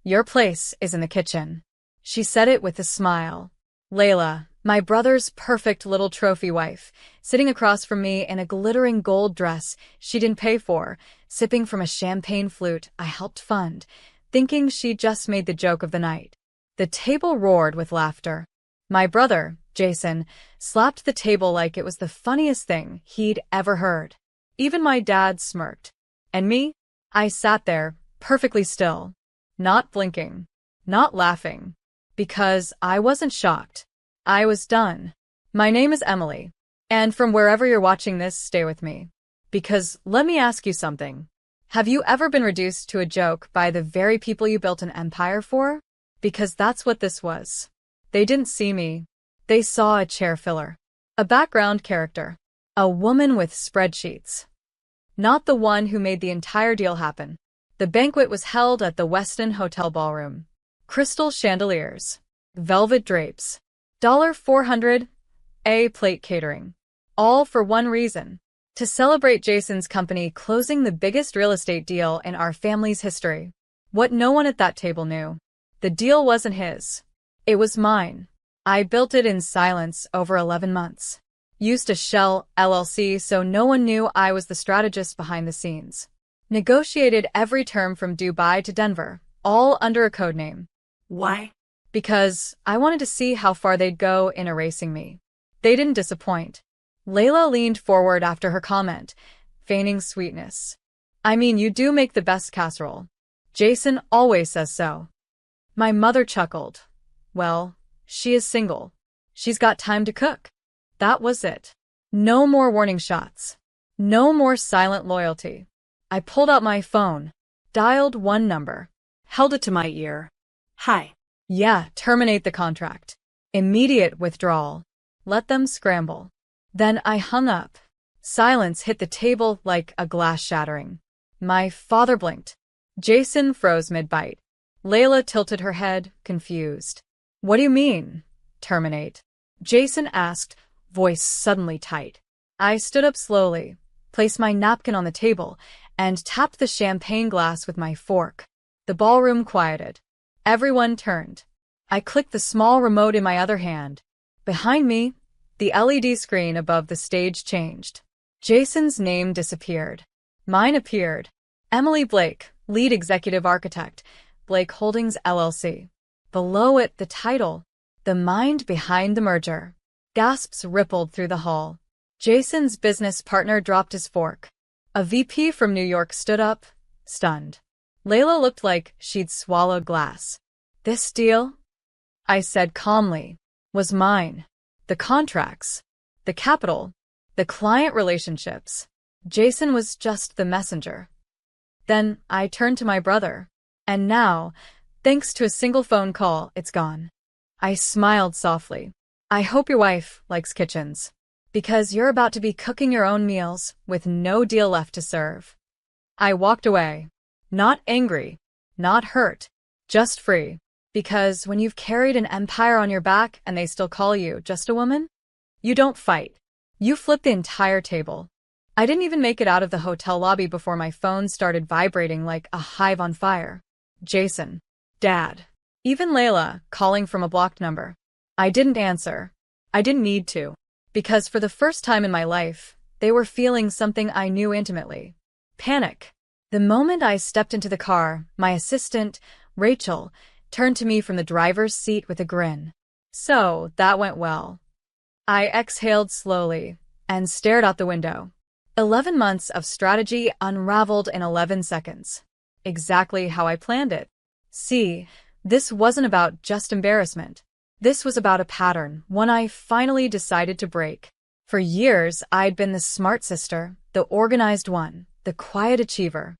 Your place is in the kitchen. She said it with a smile. Layla, my brother's perfect little trophy wife, sitting across from me in a glittering gold dress she didn't pay for, sipping from a champagne flute I helped fund, thinking she just made the joke of the night. The table roared with laughter. My brother, Jason, slapped the table like it was the funniest thing he'd ever heard. Even my dad smirked. And me? I sat there, perfectly still, not blinking, not laughing, because I wasn't shocked. I was done. My name is Emily, and from wherever you're watching this, stay with me. Because let me ask you something. Have you ever been reduced to a joke by the very people you built an empire for? Because that's what this was. They didn't see me. They saw a chair filler. A background character. A woman with spreadsheets. Not the one who made the entire deal happen. The banquet was held at the Westin Hotel Ballroom. Crystal chandeliers. Velvet drapes. $400 a plate catering. All for one reason. To celebrate Jason's company closing the biggest real estate deal in our family's history. What no one at that table knew. The deal wasn't his. It was mine. I built it in silence over 11 months. Used a shell LLC so no one knew I was the strategist behind the scenes. Negotiated every term from Dubai to Denver, all under a code name. Why? Because I wanted to see how far they'd go in erasing me. They didn't disappoint. Layla leaned forward after her comment, feigning sweetness. I mean, you do make the best casserole. Jason always says so. My mother chuckled. Well, she is single. She's got time to cook. That was it. No more warning shots. No more silent loyalty. I pulled out my phone, dialed one number, held it to my ear. Hi. Yeah, terminate the contract. Immediate withdrawal. Let them scramble. Then I hung up. Silence hit the table like a glass shattering. My father blinked. Jason froze mid-bite. Layla tilted her head, confused. What do you mean, terminate? Jason asked, voice suddenly tight. I stood up slowly, placed my napkin on the table, and tapped the champagne glass with my fork. The ballroom quieted. Everyone turned. I clicked the small remote in my other hand. Behind me, the LED screen above the stage changed. Jason's name disappeared. Mine appeared. Emily Blake, lead executive architect, Blake Holdings LLC. Below it, the title, The Mind Behind the Merger. Gasps rippled through the hall. Jason's business partner dropped his fork. A VP from New York stood up, stunned. Layla looked like she'd swallowed glass. This deal, I said calmly, was mine. The contracts, the capital, the client relationships. Jason was just the messenger. Then I turned to my brother. And now, thanks to a single phone call, it's gone. I smiled softly. I hope your wife likes kitchens. Because you're about to be cooking your own meals with no deal left to serve. I walked away. Not angry, not hurt, just free. Because when you've carried an empire on your back and they still call you just a woman, you don't fight. You flip the entire table. I didn't even make it out of the hotel lobby before my phone started vibrating like a hive on fire. Jason. Dad. Even Layla, calling from a blocked number. I didn't answer. I didn't need to. Because for the first time in my life, they were feeling something I knew intimately. Panic. The moment I stepped into the car, my assistant, Rachel, turned to me from the driver's seat with a grin. So, that went well. I exhaled slowly and stared out the window. 11 months of strategy unraveled in 11 seconds. Exactly how I planned it. See, this wasn't about just embarrassment. This was about a pattern, one I finally decided to break. For years, I'd been the smart sister, the organized one, the quiet achiever.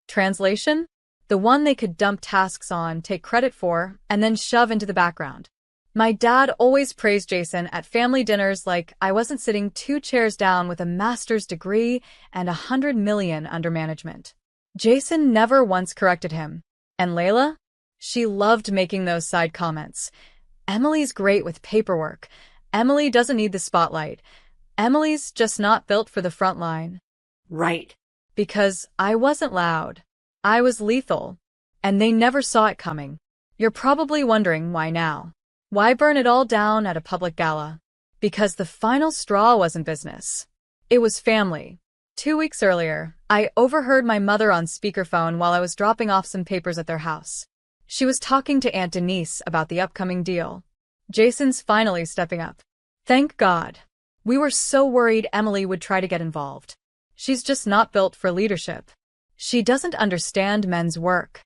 Translation? The one they could dump tasks on, take credit for, and then shove into the background. My dad always praised Jason at family dinners like I wasn't sitting 2 chairs down with a master's degree and $100 million under management. Jason never once corrected him. And Layla? She loved making those side comments. Emily's great with paperwork. Emily doesn't need the spotlight. Emily's just not built for the front line. Right. Because I wasn't loud. I was lethal. And they never saw it coming. You're probably wondering why now. Why burn it all down at a public gala? Because the final straw wasn't business. It was family. 2 weeks earlier, I overheard my mother on speakerphone while I was dropping off some papers at their house. She was talking to Aunt Denise about the upcoming deal. Jason's finally stepping up. Thank God. We were so worried Emily would try to get involved. She's just not built for leadership. She doesn't understand men's work.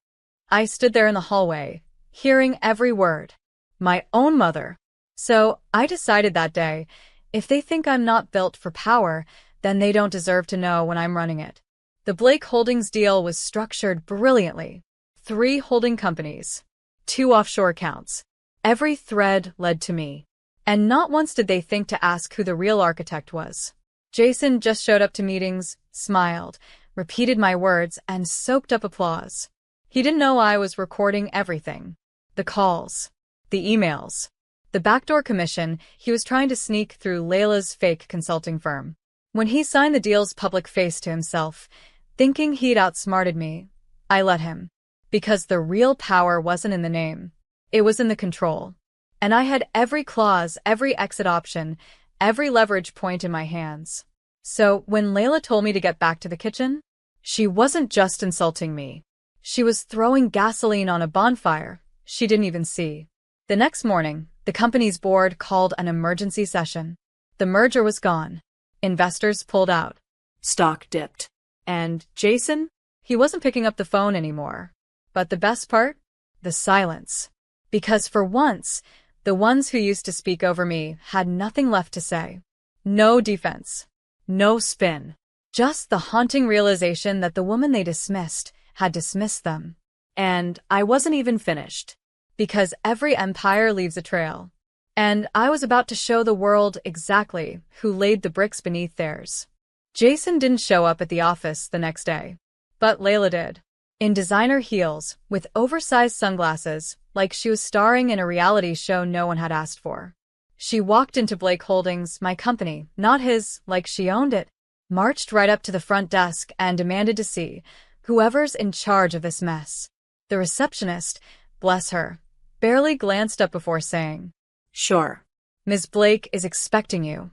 I stood there in the hallway, hearing every word. My own mother. So, I decided that day, if they think I'm not built for power, then they don't deserve to know when I'm running it. The Blake Holdings deal was structured brilliantly. 3 holding companies. 2 offshore accounts. Every thread led to me. And not once did they think to ask who the real architect was. Jason just showed up to meetings, smiled, repeated my words, and soaked up applause. He didn't know I was recording everything. The calls. The emails. The backdoor commission he was trying to sneak through Layla's fake consulting firm. When he signed the deal's public face to himself, thinking he'd outsmarted me, I let him. Because the real power wasn't in the name. It was in the control. And I had every clause, every exit option, every leverage point in my hands. So when Layla told me to get back to the kitchen, she wasn't just insulting me. She was throwing gasoline on a bonfire she didn't even see. The next morning, the company's board called an emergency session. The merger was gone. Investors pulled out. Stock dipped. And Jason? He wasn't picking up the phone anymore. But the best part? The silence. Because for once, the ones who used to speak over me had nothing left to say. No defense. No spin. Just the haunting realization that the woman they dismissed had dismissed them. And I wasn't even finished. Because every empire leaves a trail. And I was about to show the world exactly who laid the bricks beneath theirs. Jason didn't show up at the office the next day. But Layla did. In designer heels, with oversized sunglasses, like she was starring in a reality show no one had asked for. She walked into Blake Holdings, my company, not his, like she owned it, marched right up to the front desk and demanded to see whoever's in charge of this mess. The receptionist, bless her, barely glanced up before saying, "Sure. Ms. Blake is expecting you."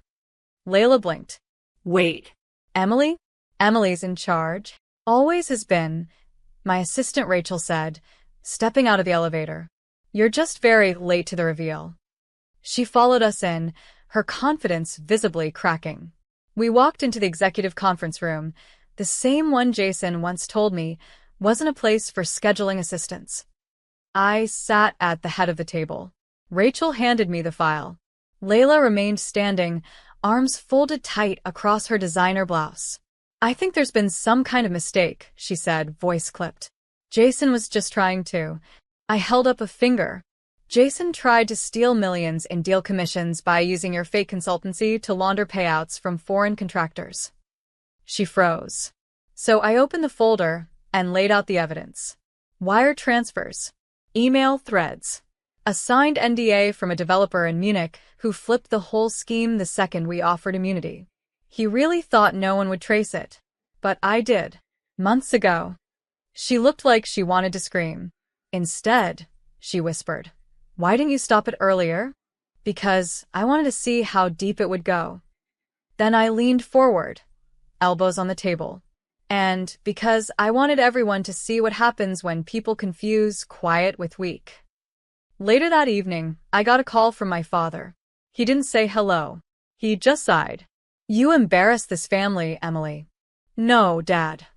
Layla blinked. "Wait. Emily? Emily's in charge. Always has been," my assistant Rachel said, stepping out of the elevator. "You're just very late to the reveal." She followed us in, her confidence visibly cracking. We walked into the executive conference room, the same one Jason once told me wasn't a place for scheduling assistants. I sat at the head of the table. Rachel handed me the file. Layla remained standing, arms folded tight across her designer blouse. "I think there's been some kind of mistake," she said, voice clipped. "Jason was just trying to." I held up a finger. "Jason tried to steal millions in deal commissions by using your fake consultancy to launder payouts from foreign contractors." She froze. So I opened the folder and laid out the evidence. Wire transfers. Email threads. A signed NDA from a developer in Munich who flipped the whole scheme the second we offered immunity. He really thought no one would trace it. But I did. Months ago. She looked like she wanted to scream. "Instead," she whispered, "why didn't you stop it earlier?" "Because I wanted to see how deep it would go." Then I leaned forward, elbows on the table. "And because I wanted everyone to see what happens when people confuse quiet with weak." Later that evening, I got a call from my father. He didn't say hello. He just sighed. "You embarrassed this family, Emily." "No, Dad,"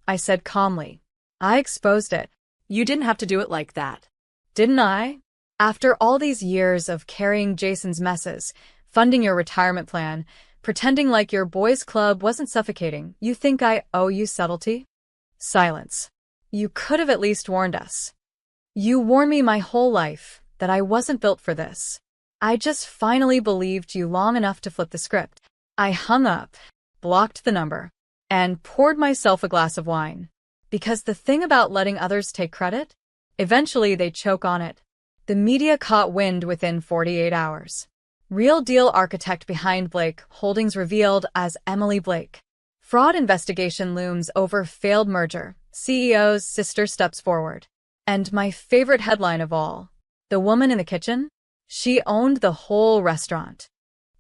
I said calmly. "I exposed it." "You didn't have to do it like that." "Didn't I? After all these years of carrying Jason's messes, funding your retirement plan, pretending like your boys' club wasn't suffocating, you think I owe you subtlety?" Silence. "You could have at least warned us. You warned me my whole life that I wasn't built for this. I just finally believed you long enough to flip the script." I hung up, blocked the number, and poured myself a glass of wine. Because the thing about letting others take credit? Eventually they choke on it. The media caught wind within 48 hours. Real deal architect behind Blake Holdings revealed as Emily Blake. Fraud investigation looms over failed merger. CEO's sister steps forward. And my favorite headline of all, the woman in the kitchen? She owned the whole restaurant.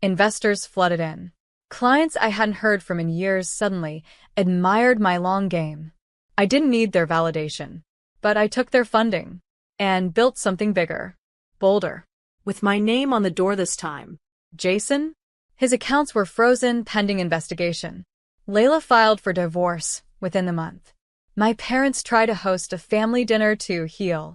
Investors flooded in. Clients I hadn't heard from in years suddenly admired my long game. I didn't need their validation, but I took their funding and built something bigger, bolder. With my name on the door this time. Jason? His accounts were frozen pending investigation. Layla filed for divorce within the month. My parents tried to host a family dinner to heal.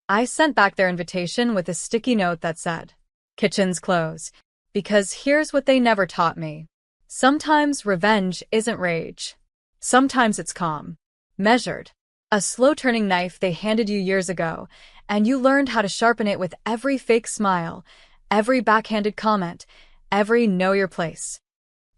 I sent back their invitation with a sticky note that said, "Kitchens close," because here's what they never taught me. Sometimes revenge isn't rage. Sometimes it's calm, measured. A slow-turning knife they handed you years ago, and you learned how to sharpen it with every fake smile, every backhanded comment, every know your place.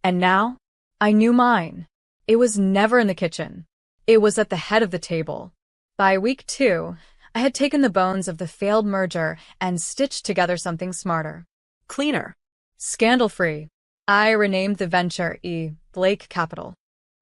And now, I knew mine. It was never in the kitchen. It was at the head of the table. By week 2, I had taken the bones of the failed merger and stitched together something smarter. Cleaner. Scandal-free. I renamed the venture Blake Capital.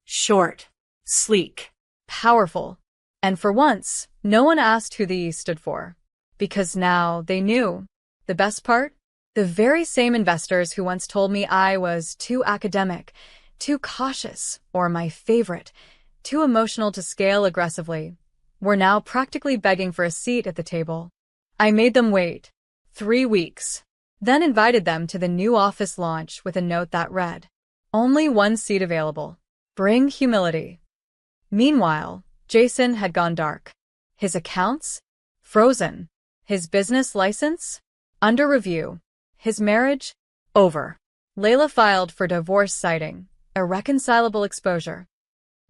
Short. Sleek. Powerful. And for once, no one asked who the E stood for. Because now they knew. The best part? The very same investors who once told me I was too academic, too cautious, or my favorite, too emotional to scale aggressively, were now practically begging for a seat at the table. I made them wait 3 weeks, then invited them to the new office launch with a note that read, "Only 1 seat available. Bring humility." Meanwhile, Jason had gone dark. His accounts? Frozen. His business license? Under review. His marriage? Over. Layla filed for divorce citing irreconcilable exposure.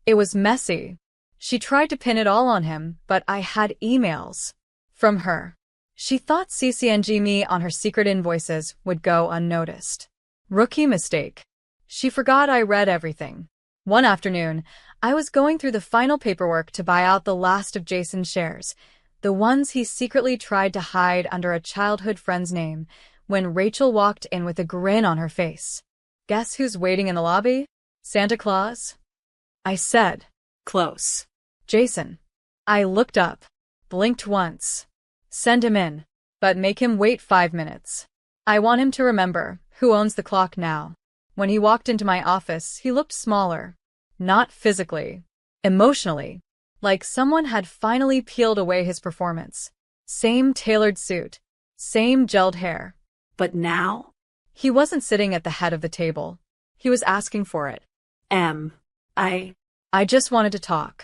It was messy. She tried to pin it all on him, but I had emails from her. She thought CCNG me on her secret invoices would go unnoticed. Rookie mistake. She forgot I read everything. One afternoon, I was going through the final paperwork to buy out the last of Jason's shares, the ones he secretly tried to hide under a childhood friend's name, when Rachel walked in with a grin on her face. "Guess who's waiting in the lobby? Santa Claus?" I said. Close. "Jason." I looked up, blinked once. "Send him in, but make him wait 5 minutes. I want him to remember who owns the clock now." When he walked into my office, he looked smaller. Not physically, emotionally, like someone had finally peeled away his performance. Same tailored suit, same gelled hair. But now? He wasn't sitting at the head of the table. He was asking for it. I just wanted to talk."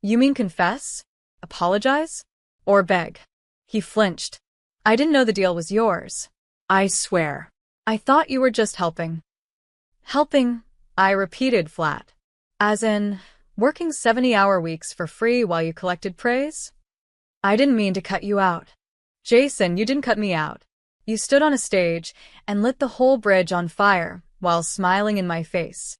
"You mean confess? Apologize? Or beg?" He flinched. "I didn't know the deal was yours." I swear. "I thought you were just helping." "Helping?" I repeated flat. "As in, working 70-hour weeks for free while you collected praise?" "I didn't mean to cut you out." "Jason, you didn't cut me out. You stood on a stage and lit the whole bridge on fire while smiling in my face."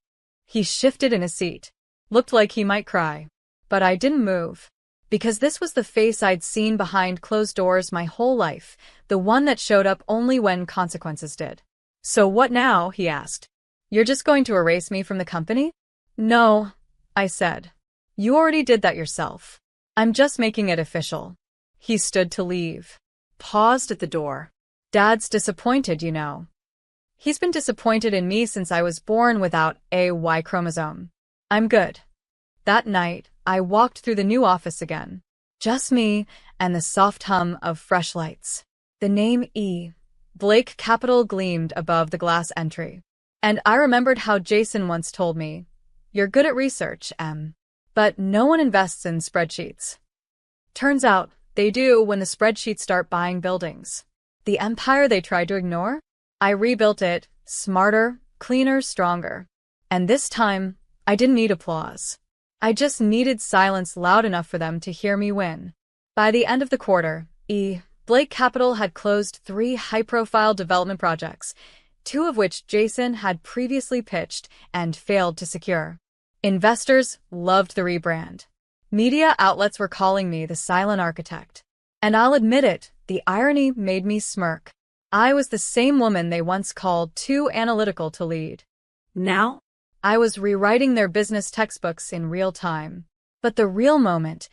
He shifted in his seat. Looked like he might cry. But I didn't move. Because this was the face I'd seen behind closed doors my whole life, the one that showed up only when consequences did. "So what now?" he asked. "You're just going to erase me from the company?" "No," I said. "You already did that yourself. I'm just making it official." He stood to leave. Paused at the door. "Dad's disappointed, you know. He's been disappointed in me since I was born without a Y chromosome. I'm good." That night, I walked through the new office again. Just me and the soft hum of fresh lights. The name Blake Capital gleamed above the glass entry. And I remembered how Jason once told me, "You're good at research, Em. But no one invests in spreadsheets." Turns out, they do when the spreadsheets start buying buildings. The empire they tried to ignore? I rebuilt it, smarter, cleaner, stronger. And this time, I didn't need applause. I just needed silence loud enough for them to hear me win. By the end of the quarter, Blake Capital had closed 3 high-profile development projects, 2 of which Jason had previously pitched and failed to secure. Investors loved the rebrand. Media outlets were calling me the silent architect. And I'll admit it, the irony made me smirk. I was the same woman they once called too analytical to lead. Now? I was rewriting their business textbooks in real time. But the real moment,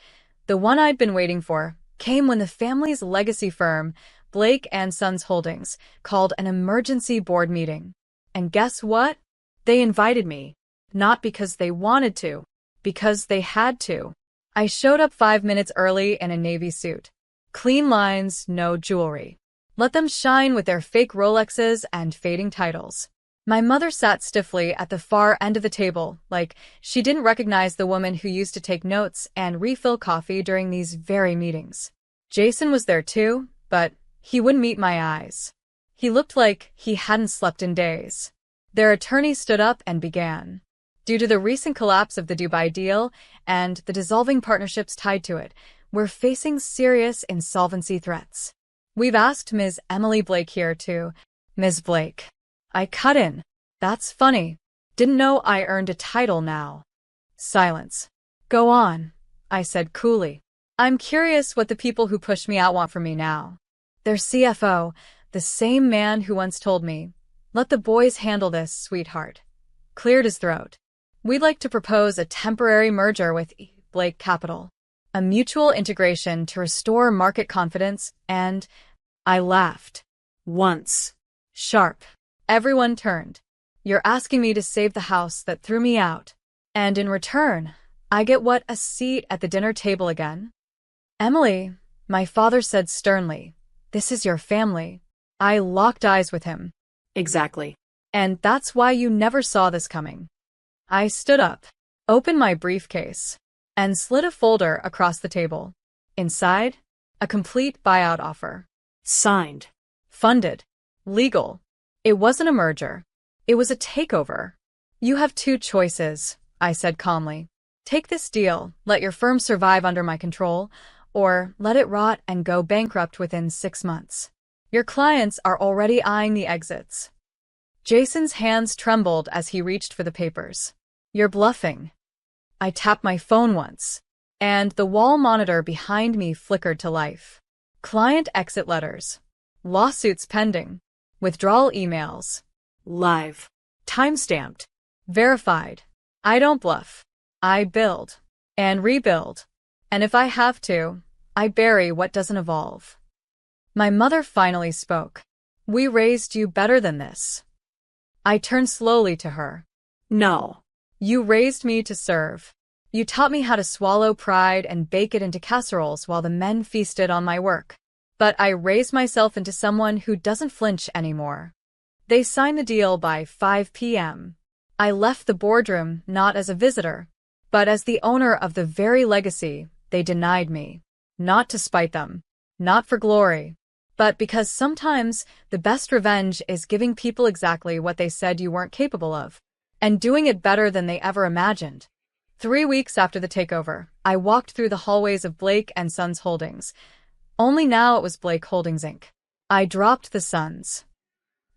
The one I'd been waiting for came when the family's legacy firm, Blake and Sons Holdings, called an emergency board meeting. And guess what? They invited me. Not because they wanted to, because they had to. I showed up 5 minutes early in a navy suit. Clean lines, no jewelry. Let them shine with their fake Rolexes and fading titles. My mother sat stiffly at the far end of the table, like she didn't recognize the woman who used to take notes and refill coffee during these very meetings. Jason was there too, but he wouldn't meet my eyes. He looked like he hadn't slept in days. Their attorney stood up and began. Due to the recent collapse of the Dubai deal and the dissolving partnerships tied to it, we're facing serious insolvency threats. We've asked Ms. Emily Blake here to... Ms. Blake. I cut in. That's funny. Didn't know I earned a title now. Silence. Go on, I said coolly. I'm curious what the people who pushed me out want from me now. Their CFO, the same man who once told me, "Let the boys handle this, sweetheart," cleared his throat. We'd like to propose a temporary merger with Blake Capital, a mutual integration to restore market confidence, and I laughed. Once. Sharp. Everyone turned. You're asking me to save the house that threw me out. And in return, I get what, a seat at the dinner table again? Emily, my father said sternly, this is your family. I locked eyes with him. Exactly. And that's why you never saw this coming. I stood up, opened my briefcase, and slid a folder across the table. Inside, a complete buyout offer. Signed. Funded. Legal. It wasn't a merger. It was a takeover. You have 2 choices, I said calmly. Take this deal, let your firm survive under my control, or let it rot and go bankrupt within 6 months. Your clients are already eyeing the exits. Jason's hands trembled as he reached for the papers. You're bluffing. I tapped my phone once, and the wall monitor behind me flickered to life. Client exit letters. Lawsuits pending. Withdrawal emails. Live. Timestamped. Verified. I don't bluff. I build. And rebuild. And if I have to, I bury what doesn't evolve. My mother finally spoke. We raised you better than this. I turned slowly to her. No. You raised me to serve. You taught me how to swallow pride and bake it into casseroles while the men feasted on my work. But I raised myself into someone who doesn't flinch anymore. They signed the deal by 5 p.m. I left the boardroom not as a visitor, but as the owner of the very legacy they denied me. Not to spite them. Not for glory. But because sometimes the best revenge is giving people exactly what they said you weren't capable of, and doing it better than they ever imagined. 3 weeks after the takeover, I walked through the hallways of Blake and Sons Holdings. Only now it was Blake Holdings, Inc. I dropped the Sons.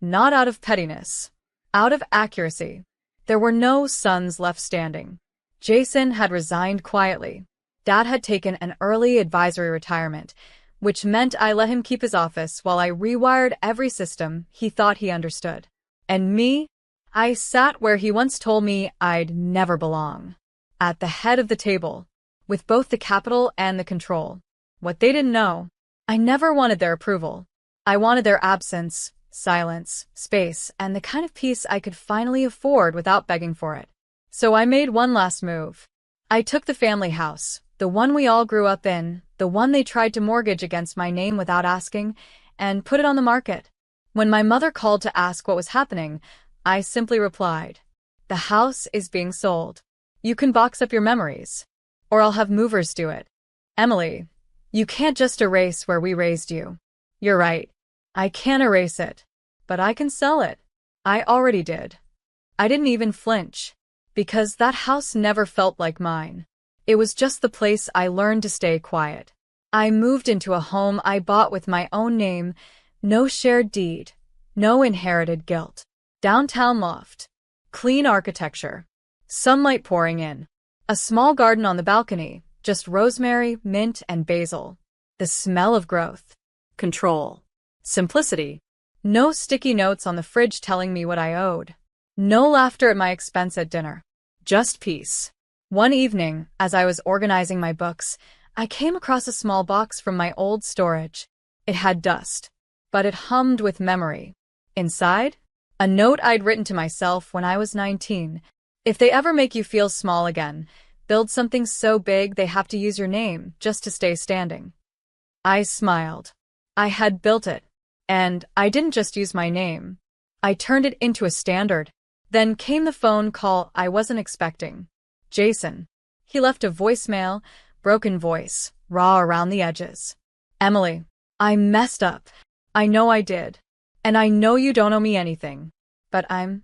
Not out of pettiness. Out of accuracy. There were no sons left standing. Jason had resigned quietly. Dad had taken an early advisory retirement, which meant I let him keep his office while I rewired every system he thought he understood. And me? I sat where he once told me I'd never belong. At the head of the table, with both the capital and the control. What they didn't know, I never wanted their approval. I wanted their absence, silence, space, and the kind of peace I could finally afford without begging for it. So I made one last move. I took the family house, the one we all grew up in, the one they tried to mortgage against my name without asking, and put it on the market. When my mother called to ask what was happening, I simply replied, "The house is being sold. You can box up your memories. Or I'll have movers do it. Emily, you can't just erase where we raised you. You're right. I can't erase it. But I can sell it. I already did. I didn't even flinch. Because that house never felt like mine. It was just the place I learned to stay quiet. I moved into a home I bought with my own name, no shared deed, no inherited guilt. Downtown loft. Clean architecture. Sunlight pouring in. A small garden on the balcony, just rosemary, mint, and basil. The smell of growth. Control. Simplicity. No sticky notes on the fridge telling me what I owed. No laughter at my expense at dinner. Just peace. One evening, as I was organizing my books, I came across a small box from my old storage. It had dust, but it hummed with memory. Inside, a note I'd written to myself when I was 19. If they ever make you feel small again, build something so big they have to use your name just to stay standing. I smiled. I had built it, and I didn't just use my name. I turned it into a standard. Then came the phone call I wasn't expecting. Jason. He left a voicemail, broken voice, raw around the edges. Emily, I messed up. I know I did. And I know you don't owe me anything. But I'm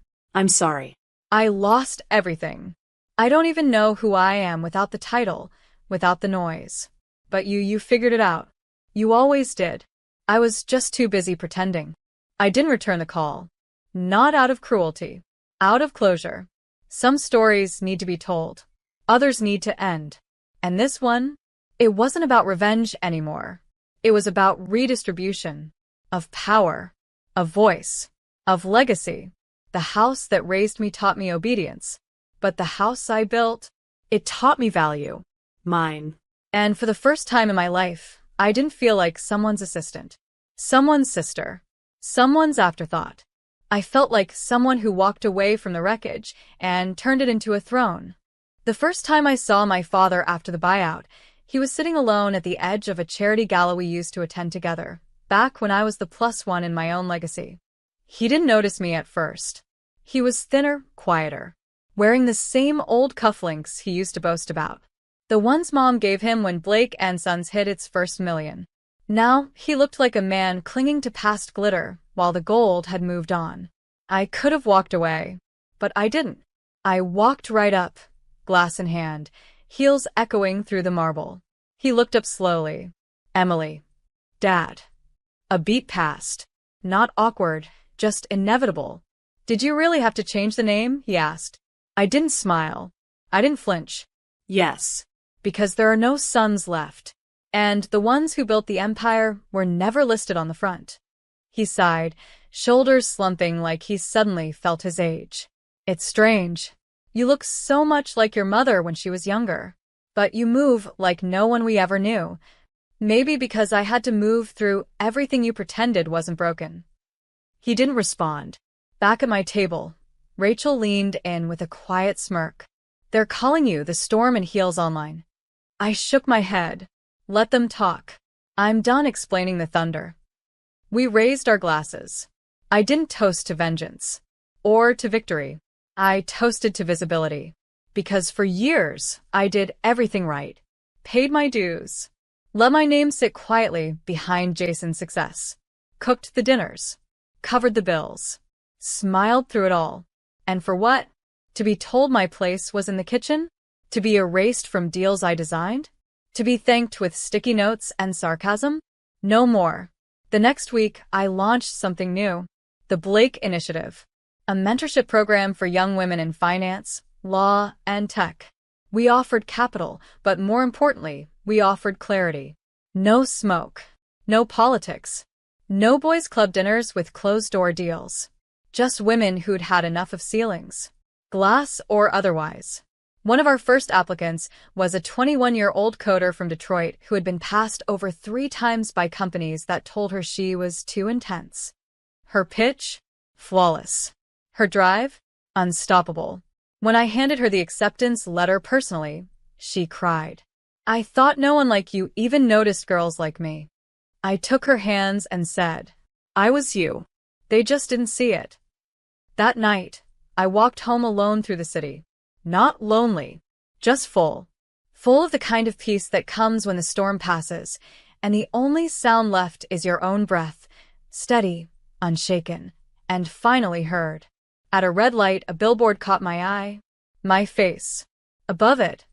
sorry. I lost everything. I don't even know who I am without the title, without the noise. But you figured it out. You always did. I was just too busy pretending. I didn't return the call. Not out of cruelty. Out of closure. Some stories need to be told. Others need to end. And this one? It wasn't about revenge anymore. It was about redistribution. Of power. Of voice. Of legacy. The house that raised me taught me obedience. But the house I built, it taught me value. Mine. And for the first time in my life, I didn't feel like someone's assistant. Someone's sister. Someone's afterthought. I felt like someone who walked away from the wreckage and turned it into a throne. The first time I saw my father after the buyout, he was sitting alone at the edge of a charity gala we used to attend together, back when I was the +1 in my own legacy. He didn't notice me at first. He was thinner, quieter, wearing the same old cufflinks he used to boast about. The ones Mom gave him when Blake & Sons hit its first million. Now, he looked like a man clinging to past glitter, while the gold had moved on. I could have walked away, but I didn't. I walked right up, glass in hand, heels echoing through the marble. He looked up slowly. Emily. Dad. A beat passed. Not awkward, just inevitable. Did you really have to change the name? He asked. I didn't smile. I didn't flinch. Yes. Because there are no sons left. And the ones who built the empire were never listed on the front. He sighed, shoulders slumping like he suddenly felt his age. It's strange. You look so much like your mother when she was younger. But you move like no one we ever knew. Maybe because I had to move through everything you pretended wasn't broken. He didn't respond. Back at my table, Rachel leaned in with a quiet smirk. They're calling you the Storm and Heels online. I shook my head. Let them talk. I'm done explaining the thunder. We raised our glasses. I didn't toast to vengeance. Or to victory. I toasted to visibility. Because for years, I did everything right. Paid my dues. Let my name sit quietly behind Jason's success. Cooked the dinners. Covered the bills. Smiled through it all. And for what? To be told my place was in the kitchen? To be erased from deals I designed? To be thanked with sticky notes and sarcasm? No more. The next week, I launched something new. The Blake Initiative. A mentorship program for young women in finance, law, and tech. We offered capital, but more importantly, we offered clarity. No smoke. No politics. No boys' club dinners with closed-door deals. Just women who'd had enough of ceilings. Glass or otherwise. One of our first applicants was a 21-year-old coder from Detroit who had been passed over 3 times by companies that told her she was too intense. Her pitch? Flawless. Her drive? Unstoppable. When I handed her the acceptance letter personally, she cried. I thought no one like you even noticed girls like me. I took her hands and said, I was you. They just didn't see it. That night, I walked home alone through the city. Not lonely, just full. Full of the kind of peace that comes when the storm passes, and the only sound left is your own breath, steady, unshaken, and finally heard. At a red light, a billboard caught my eye. My face. Above it.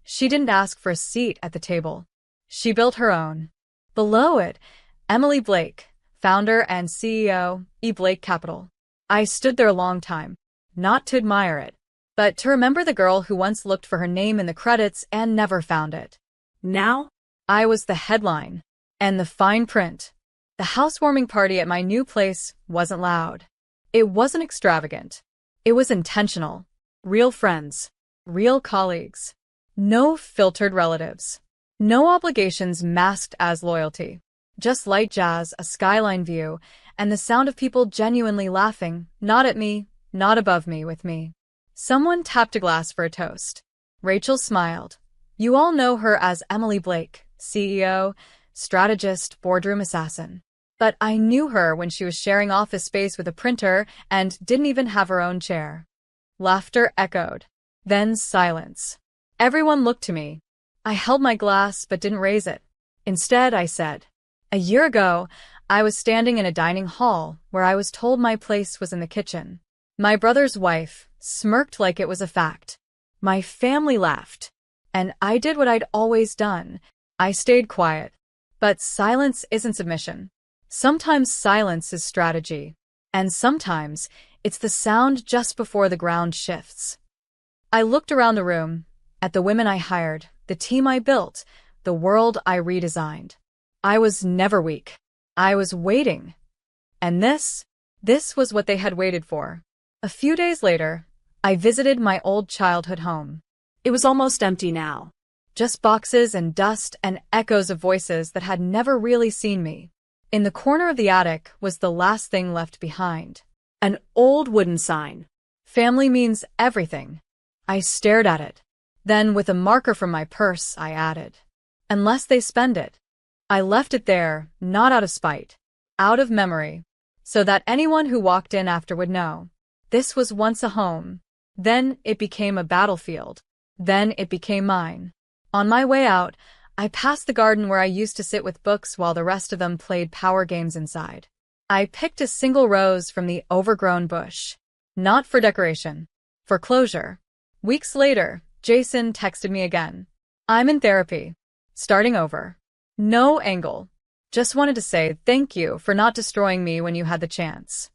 She didn't ask for a seat at the table. She built her own. Below it, Emily Blake, founder and CEO, E. Blake Capital. I stood there a long time, not to admire it, but to remember the girl who once looked for her name in the credits and never found it. Now? I was the headline. And the fine print. The housewarming party at my new place wasn't loud. It wasn't extravagant. It was intentional. Real friends. Real colleagues. No filtered relatives. No obligations masked as loyalty. Just light jazz, a skyline view, and the sound of people genuinely laughing, not at me, not above me, with me. Someone tapped a glass for a toast. Rachel smiled. You all know her as Emily Blake, CEO, strategist, boardroom assassin. But I knew her when she was sharing office space with a printer and didn't even have her own chair. Laughter echoed. Then silence. Everyone looked to me. I held my glass but didn't raise it. Instead, I said, a year ago, I was standing in a dining hall where I was told my place was in the kitchen. My brother's wife smirked like it was a fact. My family laughed. And I did what I'd always done. I stayed quiet. But silence isn't submission. Sometimes silence is strategy. And sometimes it's the sound just before the ground shifts. I looked around the room, at the women I hired, the team I built, the world I redesigned. I was never weak. I was waiting. And this was what they had waited for. A few days later, I visited my old childhood home. It was almost empty now. Just boxes and dust and echoes of voices that had never really seen me. In the corner of the attic was the last thing left behind. An old wooden sign. Family means everything. I stared at it. Then, with a marker from my purse, I added, unless they spend it. I left it there, not out of spite, out of memory, so that anyone who walked in after would know. This was once a home. Then it became a battlefield. Then it became mine. On my way out, I passed the garden where I used to sit with books while the rest of them played power games inside. I picked a single rose from the overgrown bush. Not for decoration. For closure. Weeks later, Jason texted me again. I'm in therapy. Starting over. No angle. Just wanted to say thank you for not destroying me when you had the chance.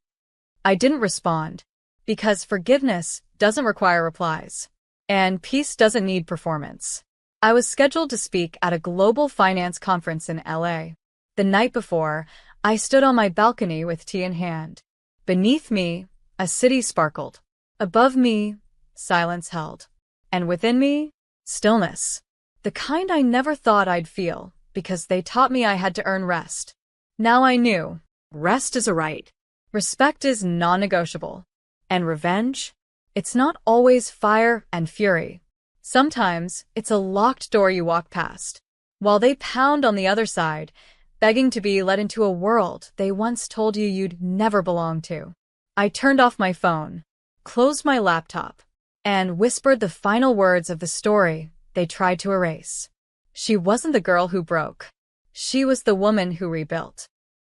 I didn't respond. Because forgiveness doesn't require replies. And peace doesn't need performance. I was scheduled to speak at a global finance conference in LA. The night before, I stood on my balcony with tea in hand. Beneath me, a city sparkled. Above me, silence held. And within me, stillness. The kind I never thought I'd feel, because they taught me I had to earn rest. Now I knew. Rest is a right. Respect is non-negotiable. And revenge? It's not always fire and fury. Sometimes it's a locked door you walk past, while they pound on the other side, begging to be let into a world they once told you you'd never belong to. I turned off my phone, closed my laptop, and whispered the final words of the story they tried to erase. She wasn't the girl who broke. She was the woman who rebuilt.